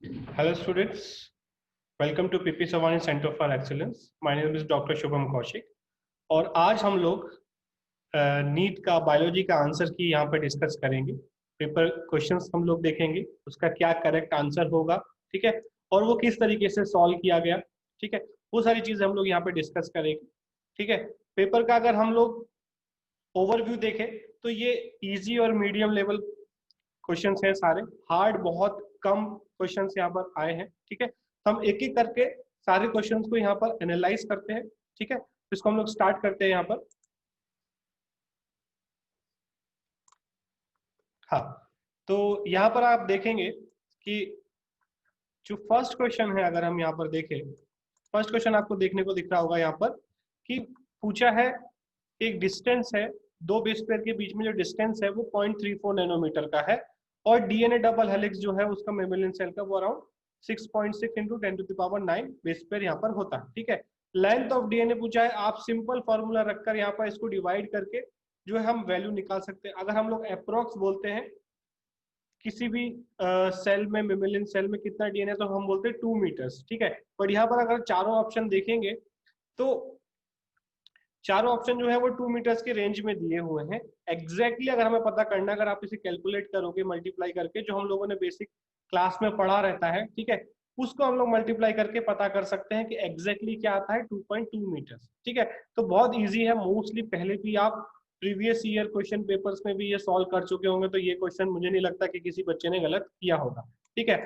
Hello students, welcome to PP Savani Center for Excellence. My name is Dr. Shubham Kaushik और आज हम लोग NEET का biology का आंसर की यहाँ पर डिस्कस करेंगे। पेपर क्वेश्चंस हम लोग देखेंगे, उसका क्या करेक्ट आंसर होगा, ठीक है, और वो किस तरीके से सॉल्व किया गया, ठीक है, वो सारी चीजें हम लोग यहाँ पे डिस्कस करेंगे, ठीक है। पेपर का अगर हम लोग ओवरव्यू देखें तो ये इजी और मीडियम लेवल क्वेश्चंस हैं सारे, हार्ड बहुत कम क्वेश्चंस यहाँ पर आए हैं, ठीक है। तो हम एक एक करके सारे क्वेश्चंस को यहाँ पर एनालाइज करते हैं, ठीक है। तो इसको हम लोग स्टार्ट करते हैं यहाँ पर। हाँ, तो यहाँ पर आप देखेंगे कि जो फर्स्ट क्वेश्चन है, अगर हम यहाँ पर देखें, फर्स्ट क्वेश्चन आपको देखने को दिख रहा होगा यहाँ पर कि पूछा है, एक डिस्टेंस है, दो बेस पेयर के बीच में जो डिस्टेंस है वो 0.34 नैनोमीटर का है और डीएनए डबल हेलिक्स जो है उसका मेम्ब्रेन सेल का वो अराउंड 6.6 इंटू 10⁻⁹ बेस पेयर यहाँ पर होता है, ठीक है। लेंथ ऑफ डीएनए पूछा है, आप सिंपल फॉर्मूला रखकर यहाँ पर इसको डिवाइड करके जो है हम वैल्यू निकाल सकते हैं। अगर हम लोग अप्रोक्स बोलते हैं किसी भी सेल में, मेमेलियन सेल में कितना डीएनए, तो हम बोलते हैं 2 मीटर्स, ठीक है। बट यहाँ पर अगर चारों ऑप्शन देखेंगे तो चारों ऑप्शन जो है वो 2 मीटर्स के रेंज में दिए हुए हैं। एग्जैक्टली अगर हमें पता करना, अगर आप इसे कैलकुलेट करोगे मल्टीप्लाई करके, जो हम लोगों ने बेसिक क्लास में पढ़ा रहता है, ठीक है, उसको हम लोग मल्टीप्लाई करके पता कर सकते हैं कि एग्जैक्टली क्या आता है, 2.2 मीटर्स, ठीक है। तो बहुत ईजी है, मोस्टली पहले भी आप प्रीवियस ईयर क्वेश्चन पेपर्स में भी ये सॉल्व कर चुके होंगे, तो ये क्वेश्चन मुझे नहीं लगता कि किसी बच्चे ने गलत किया होगा, ठीक है।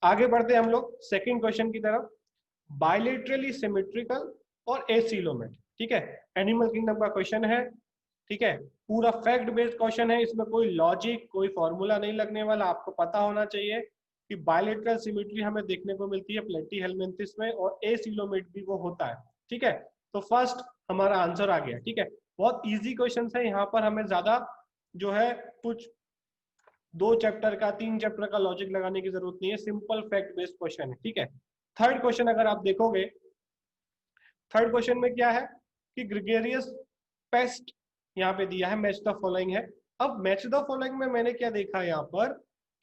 आगे बढ़ते हैं हम लोग सेकेंड क्वेश्चन की तरफ। बायलेटरली सिमेट्रिकल और एसिलोमेट, ठीक है, एनिमल किंगडम का क्वेश्चन है, ठीक है, पूरा फैक्ट बेस्ड क्वेश्चन है, इसमें कोई लॉजिक कोई फॉर्मूला नहीं लगने वाला। आपको पता होना चाहिए कि बायलेटरल सिमेट्री हमें देखने को मिलती है प्लेटीहेलमिन्थिस में और एसिलोमेट भी वो होता है, ठीक है। तो फर्स्ट हमारा आंसर आ गया, ठीक है। बहुत इजी क्वेश्चन है, यहाँ पर हमें ज्यादा जो है कुछ 2 चैप्टर का 3 चैप्टर का लॉजिक लगाने की जरूरत नहीं है, सिंपल फैक्ट बेस्ड क्वेश्चन है, ठीक है। थर्ड क्वेश्चन अगर आप देखोगे, थर्ड क्वेश्चन में क्या है कि ग्रेगेरियस पेस्ट यहाँ पे दिया है, मैच द फॉलोइंग है। अब मैच द फॉलोइंग में मैंने क्या देखा यहाँ पर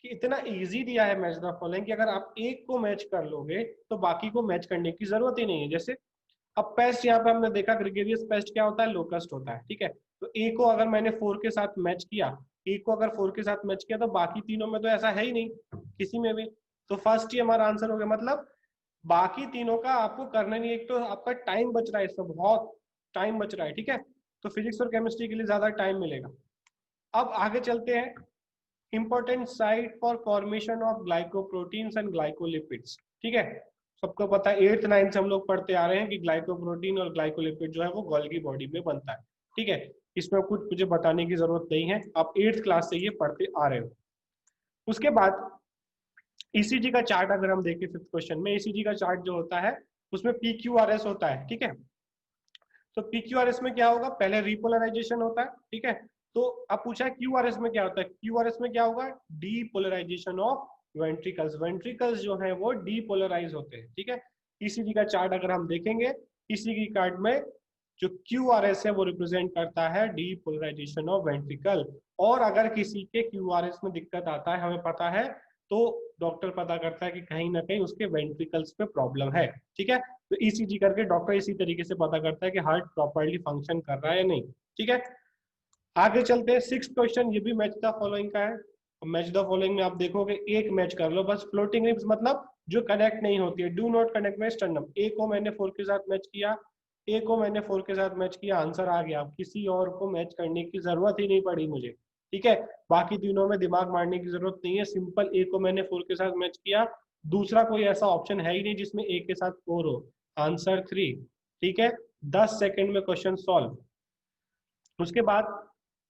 कि इतना इजी दिया है मैच द फॉलोइंग कि अगर आप एक को मैच कर लोगे तो बाकी को मैच करने की जरूरत ही नहीं है। जैसे अब पेस्ट यहाँ पे हमने देखा, ग्रेगेरियस पेस्ट क्या होता है, लोकस्ट होता है, ठीक है। तो ए को अगर मैंने 4 के साथ मैच किया, ए को अगर 4 के साथ मैच किया तो बाकी तीनों में तो ऐसा है ही नहीं किसी में भी, तो फर्स्ट ही हमारा आंसर हो गया। मतलब बाकी तीनों का आपको करना नहीं, एक तो आपका टाइम बच रहा है, इससे बहुत टाइम बच रहा है, ठीक है। तो फिजिक्स और केमिस्ट्री के लिए ज्यादा टाइम मिलेगा। अब आगे चलते हैं, important site for formation of glycoproteins and glycolipids, ठीक है। सबको पता है, 8th 9th से हम लोग पढ़ते आ रहे हैं कि ग्लाइकोप्रोटीन और ग्लाइकोलिपिड जो है वो गोल्गी बॉडी में बनता है, ठीक है। इसमें कुछ मुझे बताने की जरूरत नहीं है, आप 8th क्लास से ये पढ़ते आ रहे हो। उसके बाद ईसीजी का चार्ट अगर हम देखें, फिफ्थ क्वेश्चन में ईसीजी का चार्ट जो होता है उसमें पीक्यूआरएस होता है, ठीक है। तो पीक्यूआरएस में क्या होगा, पहले रिपोलराइजेशन होता है, ठीक है। तो अब पूछा है क्यूआरएस में क्या होता है, क्यूआरएस में क्या होगा, डीपोलराइजेशन ऑफ वेंट्रिकल्स, वेंट्रिकल्स जो है वो डीपोलराइज होते हैं, ठीक है। ईसीजी का चार्ट अगर हम देखेंगे, ईसीजी कार्ड में जो क्यूआरएस है वो रिप्रेजेंट करता है डीपोलराइजेशन ऑफ वेंट्रिकल। और अगर किसी के क्यूआरएस में दिक्कत आता है, हमें पता है, तो डॉक्टर पता करता है कि कहीं ना कहीं उसके वेंट्रिकल्स पे प्रॉब्लम है, ठीक है। तो ईसीजी करके डॉक्टर इसी तरीके से पता करता है कि हार्ट प्रॉपर्ली फंक्शन कर रहा है या नहीं, ठीक है। आगे चलते हैं, सिक्स क्वेश्चन, ये भी मैच द फॉलोइंग का है। मैच द फॉलोइंग में आप देखोगे एक मैच कर लो बस, फ्लोटिंग रिब्स मतलब जो कनेक्ट नहीं होती है, do not connect with sternum. A को मैंने 4 के साथ मैच किया, ए को मैंने 4 के साथ मैच किया, आंसर आ गया, किसी और को मैच करने की जरूरत ही नहीं पड़ी मुझे, ठीक है। बाकी तीनों में दिमाग मारने की जरूरत नहीं है, सिंपल ए को मैंने 4 के साथ मैच किया, दूसरा कोई ऐसा ऑप्शन है ही नहीं जिसमें ए के साथ 4 हो, आंसर 3, ठीक है। 10 सेकेंड में क्वेश्चन सॉल्व। उसके बाद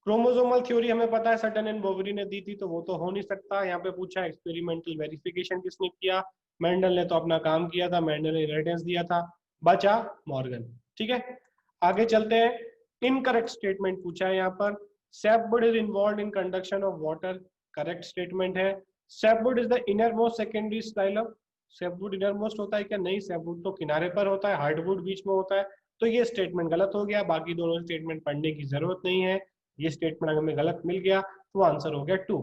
क्रोमोसोमल थ्योरी हमें पता है सटन एंड बोवेरी ने दी थी, तो वो तो हो नहीं सकता। यहाँ पे पूछा एक्सपेरिमेंटल वेरिफिकेशन किसने किया, मेंडल ने तो अपना काम किया था, मेंडल ने इनहेरिटेंस दिया था, बचा मॉर्गन, ठीक है। आगे चलते हैं, इनकरेक्ट स्टेटमेंट पूछा है यहाँ पर, sapwood is involve in conduction of water, correct statement है। Sapwood is the inner most secondary xylem, sapwood inner most होता है क्या, नहीं, सैपवुड तो किनारे पर होता है, हार्डवुड बीच में होता है, तो ये स्टेटमेंट गलत हो गया। बाकी दोनों स्टेटमेंट पढ़ने की जरूरत नहीं है, ये स्टेटमेंट अगर हमें गलत मिल गया तो आंसर हो गया 2।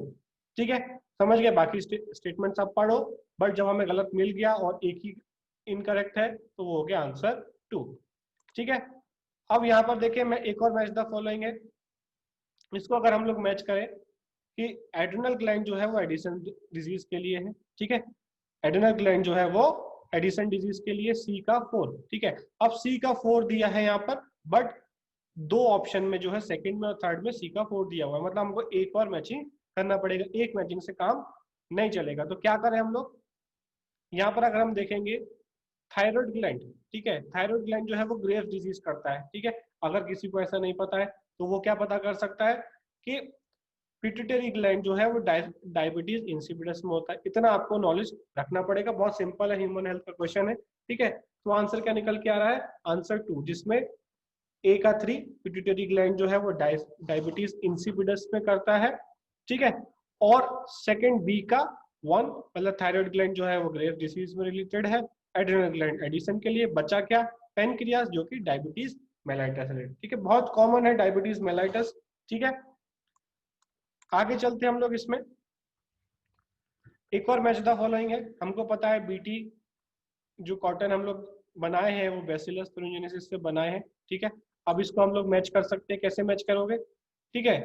ठीक है, समझ गए? बाकी स्टेटमेंट्स आप पढ़ो, बट जब हमें गलत मिल गया और एक ही इनकरेक्ट है तो वो हो गया आंसर 2। ठीक है, अब यहाँ पर देखिए मैं एक और मैच द फॉलोइंग है, इसको अगर हम लोग मैच करें कि एड्रेनल ग्लैंड जो है वो एडिशन डिजीज के लिए है। ठीक है, एड्रेनल ग्लैंड जो है वो एडिशन डिजीज के लिए सी का 4। ठीक है, अब सी का 4 दिया है यहाँ पर, बट दो ऑप्शन में जो है सेकंड में और थर्ड में सी का 4 दिया हुआ है, मतलब हमको एक और मैचिंग करना पड़ेगा, एक मैचिंग से काम नहीं चलेगा। तो क्या करें हम लोग, यहाँ पर अगर हम देखेंगे थायराइड ग्लैंड, ठीक है, थायराइड ग्लैंड जो है वो ग्रेव्स डिजीज करता है। ठीक है, अगर किसी को ऐसा नहीं पता है तो वो क्या पता कर सकता है कि पिट्यूटरी ग्लैंड जो है वो डायबिटीज इंसिपिडस में होता है। इतना आपको नॉलेज रखना पड़ेगा, बहुत सिंपल है, ह्यूमन हेल्थ का क्वेश्चन है। ठीक है, तो आंसर क्या निकल के आ रहा है, आंसर 2, जिसमें ए का 3 पिट्यूटरी ग्लैंड जो है वो डायबिटीज इंसिपिडस में करता है। ठीक है, और सेकंड बी का 1 मतलब थायराइड ग्लैंड जो है वो ग्रेव डिसीज में रिलेटेड है, एड्रेनल ग्लैंड एडिशन के लिए, बचा क्या, पेनक्रियास जो कि डायबिटीज मेलाइटस है। ठीक है, बहुत कॉमन है डायबिटीज मेलाइटस। ठीक है, आगे चलते हम लोग इसमें, एक और मैच द फॉलोइंग है, हमको पता है बीटी जो कॉटन हम लोग बनाए हैं वो बैसिलस thuringiensis से बनाए हैं। ठीक है, अब इसको हम लोग मैच कर सकते हैं, कैसे मैच करोगे, ठीक है,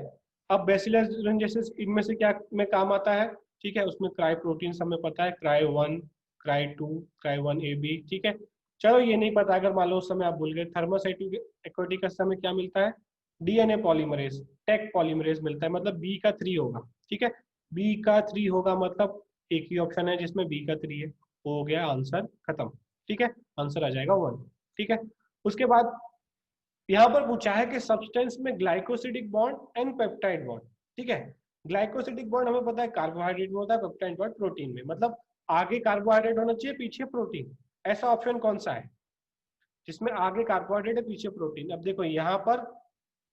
अब बैसिलस thuringiensis इनमें से क्या में काम आता है, ठीक है, उसमें क्राई प्रोटीन हमें पता है, cry 1, cry 2, cry 1 A B. ठीक है, चलो ये नहीं पता अगर मान लो उस समय आप भूल गए, थर्मोसाइटिक एक्वाटिकस हमें क्या मिलता है, डीएनए पॉलीमरेज, टेक पॉलीमरेज मिलता है, मतलब बी का 3 होगा। ठीक है, बी का 3 होगा, मतलब एक ही ऑप्शन है जिसमें बी का 3 है, हो गया आंसर खत्म। ठीक है, आंसर आ जाएगा 1। ठीक है, उसके बाद यहाँ पर पूछा है कि सब्सटेंस में glycosidic bond and peptide bond. ठीक है, ग्लाइकोसिडिक बॉन्ड हमें पता है कार्बोहाइड्रेट में होता है, पेप्टाइड बॉन्ड प्रोटीन में, मतलब आगे कार्बोहाइड्रेट होना चाहिए पीछे प्रोटीन, ऐसा ऑप्शन कौन सा है जिसमें आगे कार्बोहाइड्रेट है पीछे प्रोटीन। अब देखो यहाँ पर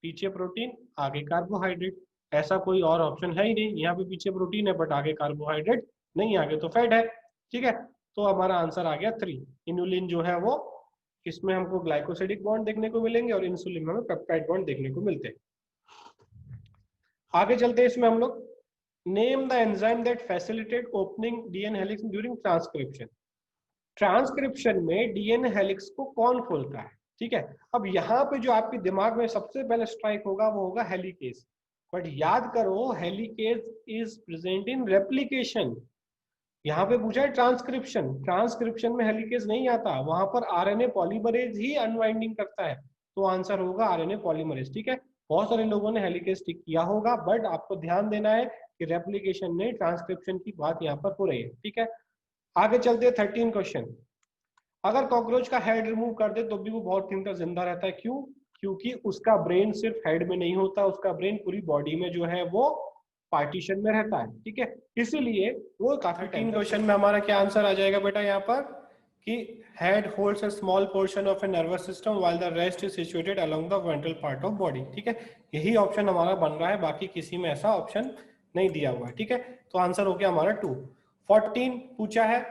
पीछे प्रोटीन आगे कार्बोहाइड्रेट, ऐसा कोई और ऑप्शन है ही नहीं, यहाँ पे पीछे प्रोटीन है बट आगे कार्बोहाइड्रेट नहीं, आगे तो फैट है। ठीक है, तो हमारा आंसर आ गया 3। इनुलिन जो है वो, इसमें हमको ग्लाइकोसिडिक बॉन्ड देखने को मिलेंगे और इंसुलिन में हमें पेप्टाइड बॉन्ड देखने को मिलते हैं। आगे चलते हैं इसमें हम लोग, name the enzyme that facilitate opening DNA helix during transcription. Transcription में डीएनए हेलिक्स को कौन खोलता है। ठीक है, अब यहाँ पे जो आपके दिमाग में सबसे पहले स्ट्राइक होगा वो होगा हेलिकेज, बट याद करो helicase is present in replication, यहाँ पे पूछा है ट्रांसक्रिप्शन, ट्रांसक्रिप्शन में हेलिकेज नहीं आता, वहां पर आरएनए पॉलीमरेज ही अनवाइंडिंग करता है, तो आंसर होगा आरएनए पॉलीमरेज। ठीक है, बहुत सारे लोगों ने हेलिकेज टिक किया होगा, बट आपको ध्यान देना है कि रेप्लिकेशन में ट्रांसक्रिप्शन की बात यहाँ पर हो रही है। ठीक है, आगे चलते हैं 13 क्वेश्चन, अगर कॉकरोच का हेड रिमूव कर दे तो भी वो बहुत दिन तक जिंदा रहता है, क्यों, क्योंकि उसका ब्रेन सिर्फ हेड में नहीं होता, उसका ब्रेन पूरी बॉडी में जो है वो पार्टीशन में रहता है। ठीक है, इसीलिए वो काफी टाइम। क्वेश्चन में हमारा क्या आंसर आ जाएगा बेटा यहाँ पर कि head holds a small portion of a nervous system while the rest is situated along the ventral part of body. ठीक है, यही ऑप्शन हमारा बन रहा है, बाकी किसी में ऐसा ऑप्शन नहीं दिया हुआ है। ठीक है, तो आंसर हो गया हमारा 2। 14 पूछा है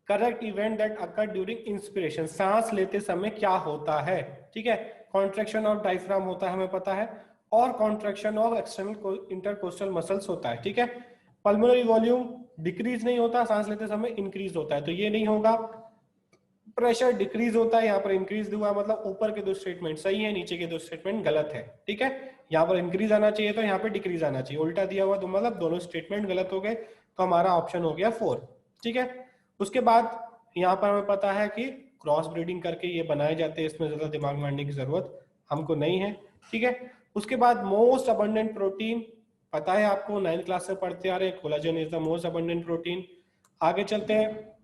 correct event that occur during inspiration, सांस लेते समय क्या होता है। ठीक है, कॉन्ट्रैक्शन ऑफ डायफ्राम होता है हमें पता है, और contraction of external intercostal muscles होता है। ठीक है, पल्मोनरी वॉल्यूम डिक्रीज नहीं होता, सांस लेते समय इंक्रीज होता है, तो ये नहीं होगा। प्रेशर डिक्रीज होता है, यहाँ पर इंक्रीज हुआ, मतलब ऊपर के दो स्टेटमेंट सही है, नीचे के दो स्टेटमेंट गलत है। ठीक है, यहाँ पर इंक्रीज आना चाहिए तो यहाँ पे डिक्रीज आना चाहिए, उल्टा दिया हुआ तो मतलब दोनों स्टेटमेंट गलत हो गए, तो हमारा ऑप्शन हो गया 4। ठीक है, उसके बाद यहाँ पर हमें पता है कि क्रॉस ब्रीडिंग करके ये बनाए जाते हैं, इसमें ज्यादा दिमाग मारने की जरूरत हमको नहीं है। ठीक है, उसके बाद मोस्ट अबंडेंट प्रोटीन पता है आपको, 9th क्लास से पढ़ते आ रहे हैं, collagen is the most abundant protein. आगे चलते हैं,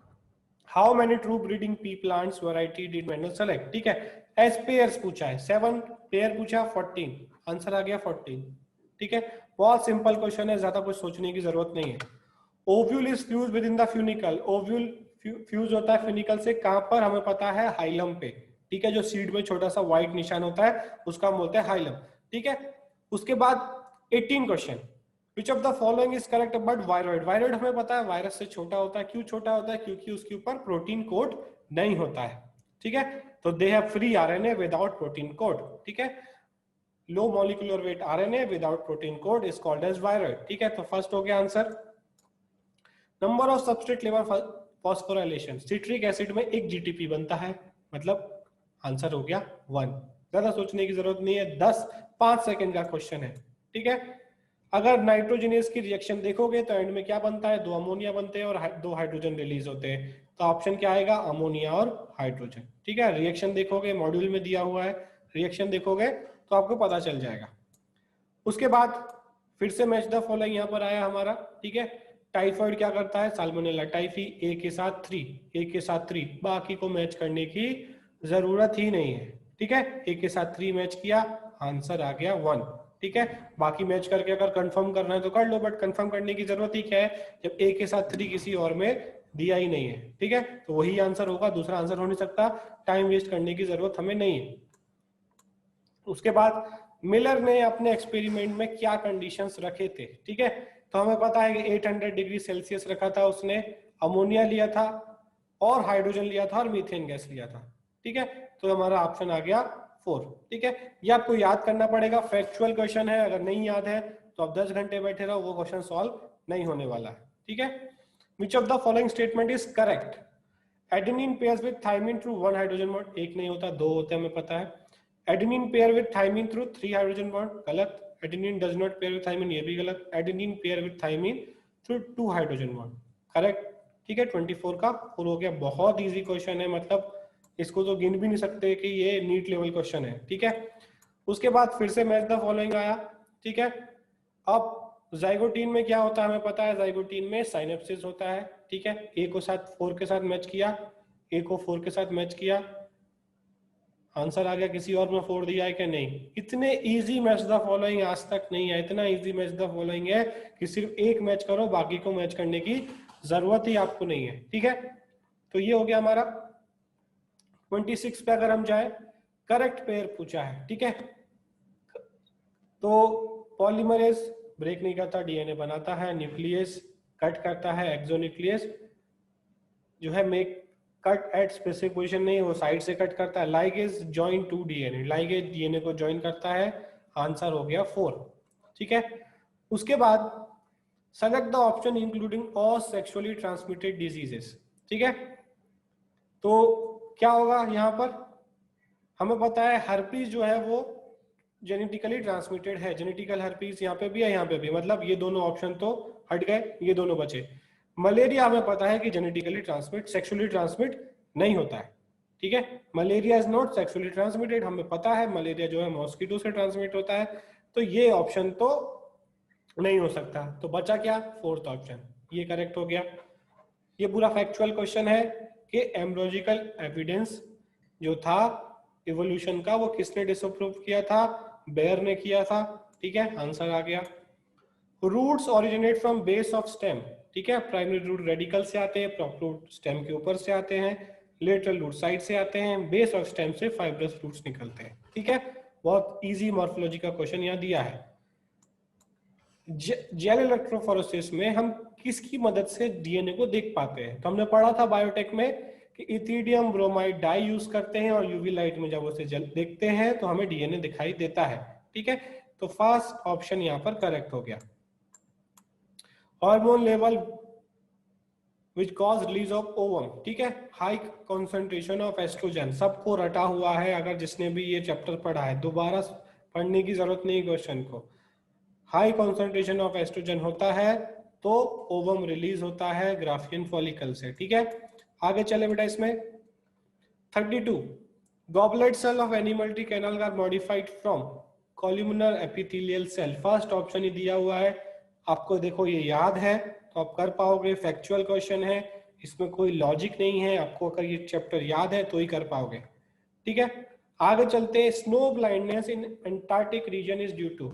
how many true breeding P plants variety did Mendel select. ठीक है, एस पेयर्स पूछा है, 7 पेयर पूछा, 14 आंसर आ गया 14। ठीक है, बहुत सिंपल क्वेश्चन है, ज्यादा कुछ सोचने की जरूरत नहीं है। Ovule is fuse with in the funicle, ovule fuse होता है फ्यूनिकल से, कहां पर हमें पता है, हाइलम पे। ठीक है, जो सीड में छोटा सा व्हाइट निशान होता है उसका हम बोलते हैं हाइलम। ठीक है, उसके बाद 18 question, which of the following is correct about viroid. Viroid हमें पता है वायरस से छोटा होता है, क्यों छोटा होता है, क्योंकि उसके ऊपर प्रोटीन कोड नहीं होता है। ठीक है, तो they have free RNA without protein code. ठीक है, low molecular weight RNA without protein code is called as viral. ठीक है, तो फर्स्ट हो गया answer. Number of substrate level phosphorylation, citric acid में 1 जीटीपी बनता है, मतलब आंसर हो गया 1। ज्यादा सोचने की जरूरत नहीं है, 5 सेकंड का क्वेश्चन है। ठीक है, अगर नाइट्रोजनेस की रिएक्शन देखोगे तो एंड में क्या बनता है, 2 अमोनिया बनते हैं और 2 हाइड्रोजन रिलीज होते हैं, तो ऑप्शन क्या आएगा, अमोनिया और हाइड्रोजन। ठीक है, रिएक्शन देखोगे, मॉड्यूल में दिया हुआ है, रिएक्शन देखोगे तो आपको पता चल जाएगा। उसके बाद फिर से मैच द फॉलोइंग यहाँ पर आया हमारा। ठीक है, टाइफाइड क्या करता है, साल्मोनेला टाइफी, ए के साथ 3, ए के साथ 3, बाकी को मैच करने की जरूरत ही नहीं है। ठीक है, ए के साथ 3 मैच किया, आंसर आ गया 1। ठीक है, बाकी मैच करके अगर कंफर्म करना है तो कर लो, बट कंफर्म करने की जरूरत ही क्या है जब ए के साथ 3 किसी और में दिया ही नहीं है। ठीक है, तो वही आंसर होगा, दूसरा आंसर हो नहीं सकता, टाइम वेस्ट करने की जरूरत हमें नहीं है। उसके बाद मिलर ने अपने एक्सपेरिमेंट में क्या कंडीशंस रखे थे। ठीक है, तो हमें पता है कि 800 डिग्री सेल्सियस रखा था उसने, अमोनिया लिया था और हाइड्रोजन लिया था और मीथेन गैस लिया था। ठीक है, तो हमारा ऑप्शन आ गया 4। ठीक है, ये आपको याद करना पड़ेगा, फैक्चुअल क्वेश्चन है, अगर नहीं याद है तो आप 10 घंटे बैठे रहो, वो क्वेश्चन सॉल्व नहीं होने वाला है। ठीक है, which of the following statement is correct, adenine pairs with thymine through 1 hydrogen bond, एक नहीं होता, 2 होते हैं, हमें पता है। Adenine pair with thymine through 3 hydrogen bond, गलत। Adenine does not pair with thymine, ये भी गलत। Adenine pair with thymine through 2 hydrogen bond, correct. ठीक है, 24 का 4 हो गया, बहुत इजी क्वेश्चन है, मतलब इसको तो गिन भी नहीं सकते कि ये नीट लेवल क्वेश्चन है। ठीक है, उसके बाद फिर से मैच द फॉलोइंग आया। ठीक है, अब जाइगोटीन में क्या होता है हमें पता है, जाइगोटीन में साइनेप्सिस होता है। ठीक है, ए को साथ 4 के साथ मैच किया, ए को 4 के साथ मैच किया, आंसर आ गया, किसी और में 4 दिया है क्या, नहीं। इतने इजी मैच द फॉलोइंग आज तक नहीं है, इतना इजी मैच द फॉलोइंग है कि सिर्फ एक मैच करो, बाकी को मैच करने की जरूरत ही आपको नहीं है। ठीक है, तो ये हो गया हमारा 26 पे। अगर हम जाए, करेक्ट पेयर पूछा है। ठीक है, तो पॉलीमरेज ब्रेक नहीं करता, डीएनए बनाता है, न्यूक्लियस कट करता है, एक्सोन्यूक्लियस जो है make cut at specific position नहीं, वो साइड से कट करता है। Ligase join to DNA, ligase DNA को जॉइन करता है, आंसर हो गया 4। ठीक है, उसके बाद select the option including all sexually transmitted diseases. ठीक है, तो क्या होगा यहाँ पर, हमें पता है हर्पीज जो है वो जेनेटिकली ट्रांसमिटेड है, जेनेटिकल हर्पीज यहाँ पे भी है, यहाँ पे भी, मतलब ये दोनों ऑप्शन तो हट गए, ये दोनों बचे। मलेरिया हमें पता है कि जेनेटिकली ट्रांसमिट, सेक्सुअली ट्रांसमिट नहीं होता है। ठीक है, malaria is not sexually transmitted, हमें पता है मलेरिया जो है मॉस्किटो से ट्रांसमिट होता है, तो ये ऑप्शन तो नहीं हो सकता। तो बचा क्या, 4th ऑप्शन, ये करेक्ट हो गया। ये पूरा फैक्चुअल क्वेश्चन है कि एम्ब्रोलॉजिकल एविडेंस जो था इवोल्यूशन का, वो किसने डिसअप्रूव किया था, बेयर ने किया था। ठीक है, आंसर आ गया। Roots originate from base of stem. ठीक है, प्राइमरी रूट रेडिकल से आते हैं, प्रॉप रूट स्टेम के ऊपर से आते हैं, लेटरल रूट साइड से आते हैं, बेस ऑफ स्टेम से फाइब्रस रूट्स निकलते हैं। ठीक है, बहुत इजी मॉर्फोलॉजी का क्वेश्चन यहाँ दिया है। जेल इलेक्ट्रोफोरेसिस में हम किसकी मदद से डीएनए को देख पाते हैं, तो हमने पढ़ा था बायोटेक में कि इथिडियम ब्रोमाइड डाई यूज करते हैं और यूवी लाइट में जब उसे देखते हैं तो हमें डीएनए दिखाई देता है। ठीक है, तो फर्स्ट ऑप्शन यहाँ पर करेक्ट हो गया। Hormone level which cause release of ovum. ठीक है, हाई कॉन्सेंट्रेशन ऑफ एस्ट्रोजन, सबको रटा हुआ है, अगर जिसने भी ये चैप्टर पढ़ा है दोबारा पढ़ने की जरूरत नहीं क्वेश्चन को। हाई कॉन्सेंट्रेशन ऑफ एस्ट्रोजन होता है तो ओवम रिलीज होता है ग्राफियन फॉलिकल से। ठीक है, आगे चले बेटा इसमें 32 गॉबलेट सेल ऑफ एनिमल टी canal are modified from columnar epithelial cell. First option ही दिया हुआ है, आपको देखो ये याद है तो आप कर पाओगे, फैक्चुअल क्वेश्चन है, इसमें कोई लॉजिक नहीं है, आपको अगर ये चैप्टर याद है तो ही कर पाओगे। ठीक है, आगे चलते हैं। Snow blindness in Antarctic region is due to,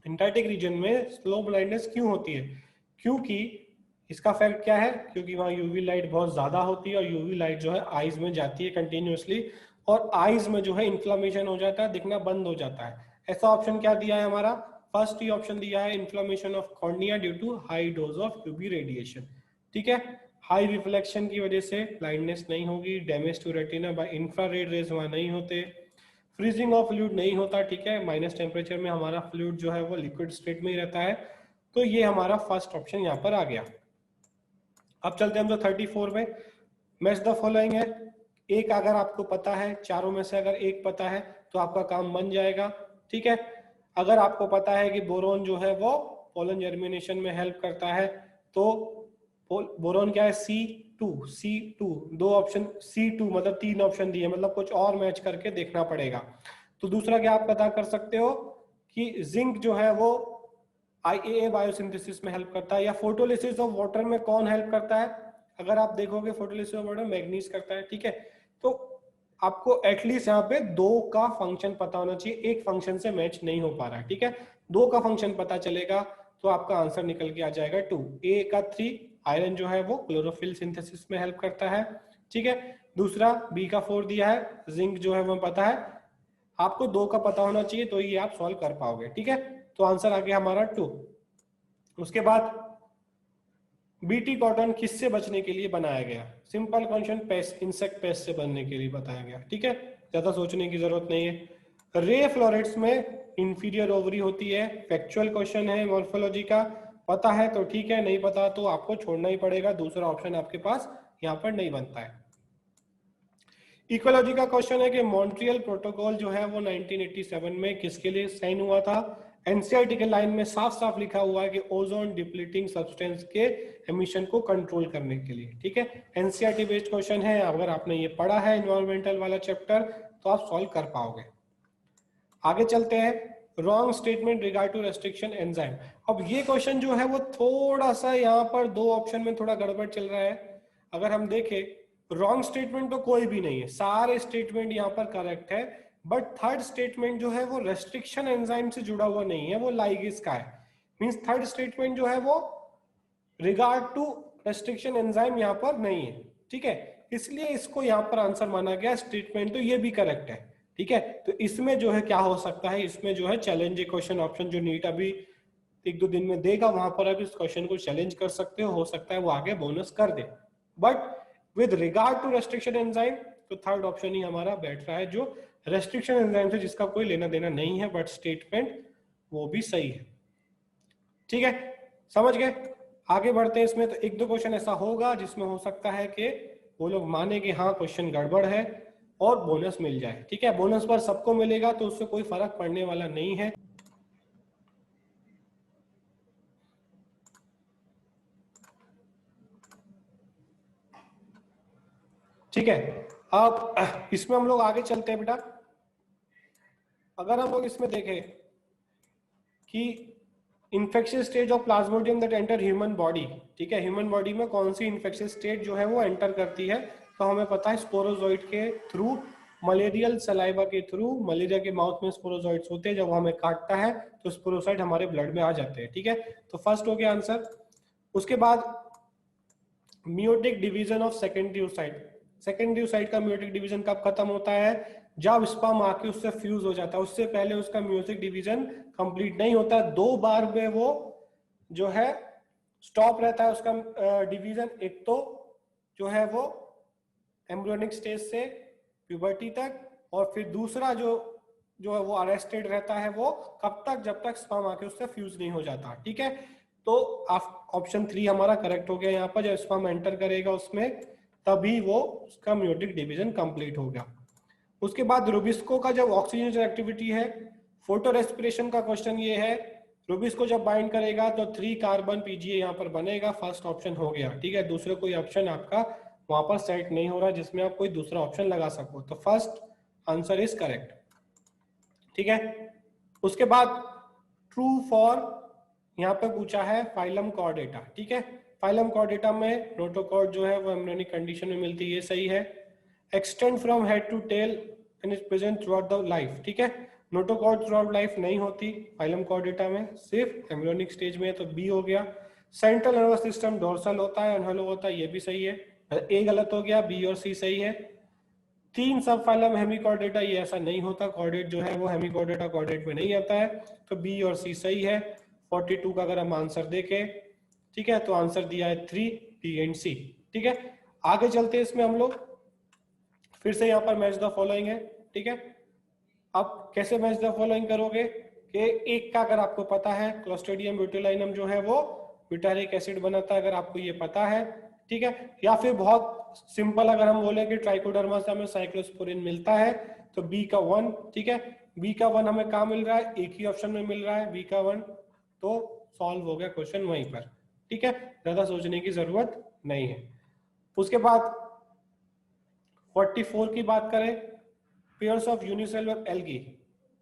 Antarctic region में स्नो ब्लाइंडनेस क्यों होती है, क्योंकि इसका फैक्ट क्या है, क्योंकि वहां यूवी लाइट बहुत ज्यादा होती है और यूवी लाइट जो है आईज में जाती है कंटिन्यूअसली, और आईज में जो है इन्फ्लामेशन हो जाता है, दिखना बंद हो जाता है। ऐसा ऑप्शन क्या दिया है हमारा, फर्स्ट ही ऑप्शन दिया है, inflammation of cornea due to high dose of UV radiation. ठीक है, हाई रिफ्लेक्शन की वजह से ब्लाइंडनेस नहीं होगी, damage to retina by infrared rays वहां नहीं होते, फ्रीजिंग ऑफ फ्लूइड नहीं होता, ठीक है, माइनस टेम्परेचर में हमारा फ्लूइड जो है वो लिक्विड स्टेट में ही रहता है। तो ये हमारा फर्स्ट ऑप्शन यहाँ पर आ गया। अब चलते हैं हम जो 34 में, मैच द फॉलोइंग है। एक अगर आपको पता है, चारों में से अगर एक पता है तो आपका काम बन जाएगा, ठीक है। अगर आपको पता है कि बोरोन जो है वो पोलन जर्मिनेशन में हेल्प करता है, तो बोरोन क्या है, C2 दो ऑप्शन, C2 मतलब 3 ऑप्शन दिए, मतलब कुछ और मैच करके देखना पड़ेगा। तो दूसरा क्या आप पता कर सकते हो कि जिंक जो है वो IAA बायोसिंथेसिस में हेल्प करता है, या फोटोलिसिस ऑफ वाटर में कौन हेल्प करता है, अगर आप देखोगे फोटोलिसिस ऑफ वाटर मैग्नीज करता है, ठीक है। तो आपको एटलीस्ट यहाँ पे 2 का फंक्शन पता होना चाहिए, एक फंक्शन से मैच नहीं हो पा रहा है, ठीक है। 2 का फंक्शन पता चलेगा तो आपका आंसर निकल के आ जाएगा 2। ए का 3, आयरन जो है वो क्लोरोफिल सिंथेसिस में हेल्प करता है, ठीक है। दूसरा बी का 4 दिया है, जिंक जो है वो पता है। आपको 2 का पता होना चाहिए तो ये आप सॉल्व कर पाओगे, ठीक है। तो आंसर आ गया हमारा 2। उसके बाद बीटी कॉटन किससे बचने के लिए बनाया गया, simple question, paste, insect pest से बनने के लिए बताया गया, ठीक है, ज्यादा सोचने की जरूरत नहीं है। रे फ्लोरेट्स में इंफीरियर ओवरी होती है, फैक्चुअल क्वेश्चन है मॉर्फोलॉजी का, पता है तो ठीक है, नहीं पता तो आपको छोड़ना ही पड़ेगा, दूसरा ऑप्शन आपके पास यहाँ पर नहीं बनता है। इकोलॉजी का क्वेश्चन है कि मॉन्ट्रियल प्रोटोकॉल जो है वो 1987 में किसके लिए साइन हुआ था। एनसीईआरटी के लाइन में साफ साफ लिखा हुआ है कि ओजोन डिप्लीटिंग सब्सटेंस के एमिशन को कंट्रोल करने के लिए, ठीक है। एनसीईआरटी बेस्ड क्वेश्चन है, अगर आपने ये पढ़ा है एनवायरमेंटल वाला चैप्टर तो आप सॉल्व कर पाओगे। आगे चलते हैं, wrong statement regard to restriction enzyme. अब ये क्वेश्चन जो है वो थोड़ा सा यहाँ पर 2 ऑप्शन में थोड़ा गड़बड़ चल रहा है। अगर हम देखें, रॉन्ग स्टेटमेंट तो कोई भी नहीं है, सारे स्टेटमेंट यहाँ पर करेक्ट है, बट थर्ड स्टेटमेंट जो है वो रेस्ट्रिक्शन एंजाइम से जुड़ा हुआ नहीं है, वो लाइगेज का है। मींस थर्ड स्टेटमेंट जो है वो रिगार्ड टू रेस्ट्रिक्शन एंजाइम यहाँ पर नहीं है, ठीक है, इसलिए इसको यहाँ पर आंसर माना गया। स्टेटमेंट तो ये भी करेक्ट है, ठीक है। तो इसमें जो है क्या हो सकता है, इसमें जो है चैलेंजिंग क्वेश्चन ऑप्शन जो नीट अभी 1-2 दिन में देगा, वहां पर आप इस क्वेश्चन को चैलेंज कर सकते हो सकता है वो आगे बोनस कर दे। But with regard to restriction enzyme तो थर्ड ऑप्शन ही हमारा बैठ रहा है, जो रेस्ट्रिक्शन एंजाइम से जिसका कोई लेना देना नहीं है, बट स्टेटमेंट वो भी सही है, ठीक है, समझ गए। आगे बढ़ते हैं, इसमें तो 1-2 क्वेश्चन ऐसा होगा जिसमें हो सकता है कि वो लोग माने कि हाँ क्वेश्चन गड़बड़ है और बोनस मिल जाए, ठीक है। बोनस पर सबको मिलेगा तो उससे कोई फर्क पड़ने वाला नहीं है। ठीक है, अब इसमें हम लोग आगे चलते हैं बेटा। अगर हम लोग इसमें देखें कि infectious stage of Plasmodium that enter human body, ठीक है, ह्यूमन बॉडी में कौन सी इन्फेक्शियस स्टेट जो है वो एंटर करती है, तो हमें पता है स्पोरोजोइट के थ्रू, मलेरियल सलाइवा के थ्रू, मलेरिया के माउथ में स्पोरोजोइट्स होते हैं, जब वो हमें काटता है तो स्पोरोसाइट हमारे ब्लड में आ जाते हैं, ठीक है। तो फर्स्ट हो गया आंसर। उसके बाद meiotic division of secondary oocyte, secondary oocyte का मियोटिक डिवीजन कब खत्म होता है, जब स्पर्म आके उससे फ्यूज हो जाता है, उससे पहले उसका म्यूजिक डिवीजन कंप्लीट नहीं होता, 2 बार में वो जो है स्टॉप रहता है उसका डिवीजन। एक तो जो है वो एम्ब्रियोनिक स्टेज से प्यूबर्टी तक, और फिर दूसरा जो है वो अरेस्टेड रहता है वो कब तक, जब तक स्पर्म आके उससे फ्यूज नहीं हो जाता, ठीक है। तो ऑप्शन 3 हमारा करेक्ट हो गया यहाँ पर, जब स्पर्म एंटर करेगा उसमें तभी वो उसका म्यूटिक डिवीजन कंप्लीट हो गया। उसके बाद रुबिस्को का जब ऑक्सीजन एक्टिविटी है, फोटो रेस्पिरेशन का क्वेश्चन ये है, रुबिस्को जब बाइंड करेगा तो 3 कार्बन पीजीए यहाँ पर बनेगा, फर्स्ट ऑप्शन हो गया, ठीक है। दूसरे कोई ऑप्शन आपका वहां पर सेट नहीं हो रहा जिसमें आप कोई दूसरा ऑप्शन लगा सको, तो फर्स्ट आंसर इज करेक्ट, ठीक है। उसके बाद ट्रू फॉर यहाँ पे पूछा है फाइलम कॉर्डेटा, ठीक है। फाइलम कॉर्डेटा में नोटोकॉर्ड जो है वो एम्ब्रियोनिक कंडीशन में मिलती है, ये सही है। Extend from head to tail end is present throughout the life, ठीक है। नोटोकॉर्ड थ्रू आउट लाइफ नहीं होती फाइलम कॉर्डेटा में, सिर्फ एम्ब्रियोनिक स्टेज में है, तो बी हो गया। सेंट्रल नर्वस सिस्टम डोर्सल होता है, अनहलो होता है, ये भी सही है, ए गलत हो गया, बी और सी सही है। 3 सब फाइलम हेमिकॉर्डेटा, ये ऐसा नहीं होता, कॉर्डेट जो है वो हेमिकॉर्डेटा कॉर्डेट में नहीं आता है, तो बी और सी सही है। 42 का अगर हम आंसर देखें, ठीक है, तो आंसर दिया है 3, डी एंड सी, ठीक है। आगे चलते हैं, इसमें हम लोग फिर से यहाँ पर मैच द फॉलोइंग है, ठीक है। अब कैसे मैच द फॉलोइंग करोगे कि एक का अगर आपको पता है क्लोस्ट्रिडियम ब्यूटाइलिनम जो है वो ब्यूटारिक एसिड बनाता है, अगर आपको ये पता है, ठीक है। या फिर बहुत सिंपल अगर हम बोले कि ट्राइकोडर्मा से हमें साइक्लोस्पोरिन मिलता है तो बी का 1, ठीक है। बी का 1 हमें कहाँ मिल रहा है, एक ही ऑप्शन में मिल रहा है बी का 1, तो सॉल्व हो गया क्वेश्चन वहीं पर, ठीक है, ज्यादा सोचने की जरूरत नहीं है। उसके बाद 44 की बात करें, पेयर्स ऑफ यूनिसेलुलर एल्गी,